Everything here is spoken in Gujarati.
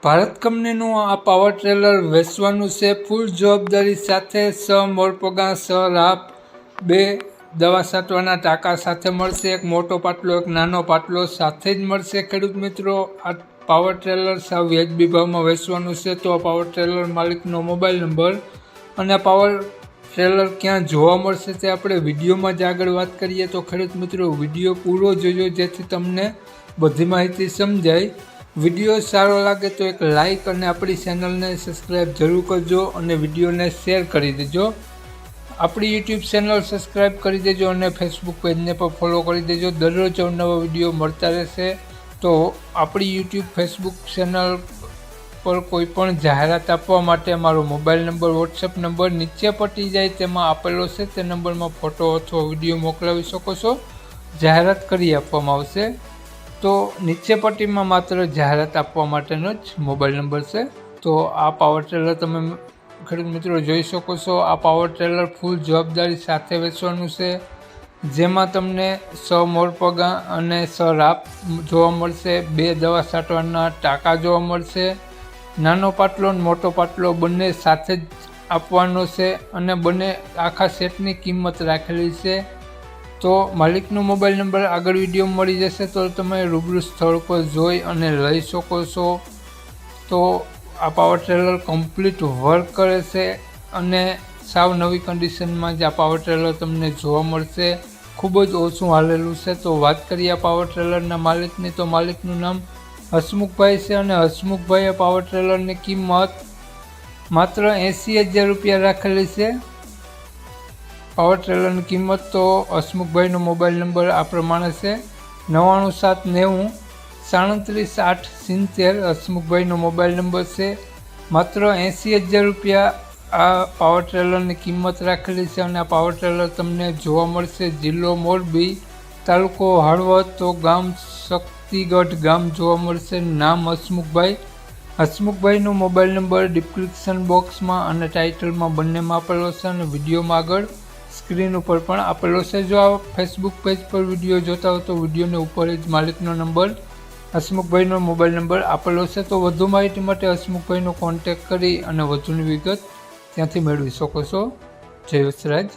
ભારત કંપનીનું આ પાવર ટ્રેલર વેચવાનું છે ફૂલ જવાબદારી સાથે 6 મોરપગા 6 રાપ 2 દવા છાંટવાના ટાંકા સાથે મળશે। એક મોટો પાટલો એક નાનો પાટલો સાથે જ મળશે। ખેડૂત મિત્રો, આ પાવર ટ્રેલર સાવ વ્યાજબી ભાવમાં વેચવાનું છે। તો આ પાવર ટ્રેલર માલિકનો મોબાઈલ નંબર અને આ પાવર ટ્રેલર ક્યાં જોવા મળશે તે આપણે વિડીયોમાં જ આગળ વાત કરીએ। તો ખેડૂત મિત્રો, વિડીયો પૂરો જોજો જેથી તમને બધી માહિતી સમજાય। વિડીયો સારો લાગે તો એક લાઇક અને આપણી ચેનલને સબસ્ક્રાઈબ જરૂર કરજો અને વિડીયોને શેર કરી દેજો। આપણી યુટ્યુબ ચેનલ સબસ્ક્રાઈબ કરી દેજો અને ફેસબુક પેજને પણ ફોલો કરી દેજો। દરરોજ નવા વિડીયો મળતા રહેશે। તો આપણી યુટ્યુબ ફેસબુક ચેનલ પર કોઈ પણ જાહેરાત આપવા માટે મારો મોબાઈલ નંબર વોટ્સએપ નંબર નીચે પટી જાય તેમાં આપેલો છે। તે નંબરમાં ફોટો અથવા વિડીયો મોકલાવી શકો છો, જાહેરાત કરી આપવામાં આવશે। તો નીચે પટ્ટીમાં માત્ર જાહેરાત આપવા માટેનો જ મોબાઈલ નંબર છે। તો આ પાવર ટ્રેલર તમે ખેડૂત મિત્રો જોઈ શકો છો। આ પાવર ટ્રેલર ફૂલ જવાબદારી સાથે વેચવાનું છે, જેમાં તમને 6 મોરપગા અને 6 રાપ જોવા મળશે। 2 દવા છાંટવાના ટાંકા જોવા મળશે। નાનો પાટલો અને મોટો પાટલો બંને સાથે જ આપવાનો છે અને બંને આખા સેટની કિંમત રાખેલી છે। તો માલિકનો મોબાઈલ નંબર આગળ વિડીયો મળી જશે, તો તમે રૂબરૂ સ્થળ પર જોઈ અને લઈ શકો છો। તો આ પાવર ટ્રેલર કમ્પ્લીટ વર્ક કરે છે અને સાવ નવી કન્ડિશનમાં જ આ પાવર ટ્રેલર તમને જોવા મળશે। ખૂબ જ ઓછું હાલેલું છે। તો વાત કરીએ આ પાવર ટ્રેલરના માલિકની, તો માલિકનું નામ હસમુખભાઈ છે અને હસમુખભાઈએ પાવર ટ્રેલરની કિંમત માત્ર 80,000 રૂપિયા રાખેલી છે। પાવર ટ્રેલરની કિંમત તો હસમુખભાઈનો મોબાઈલ નંબર આ પ્રમાણે છે 99790 37 870। હસમુખભાઈનો મોબાઈલ નંબર છે। માત્ર 80,000 રૂપિયા આ પાવર ટ્રેલરની કિંમત રાખેલી છે અને આ પાવર ટ્રેલર તમને જોવા મળશે જિલ્લો મોરબી, તાલુકો હળવદ, તો ગામ શક્તિગઢ ગામ જોવા મળશે। નામ હસમુખભાઈ। હસમુખભાઈનો મોબાઈલ નંબર ડિસ્ક્રિપ્શન બોક્સમાં અને ટાઇટલમાં બંનેમાં આપેલો છે અને વિડીયોમાં આગળ સ્ક્રીન ઉપર પણ આપેલો છે। જો આ ફેસબુક પેજ પર વિડીયો જોતા હો તો વિડીયોની ઉપર જ માલિકનો નંબર હસમુખભાઈનો મોબાઈલ નંબર આપેલો છે। તો વધુ માહિતી માટે હસમુખભાઈનો કોન્ટેક્ટ કરી અને વધુની વિગત ત્યાંથી મેળવી શકો છો। જય વસરાજ।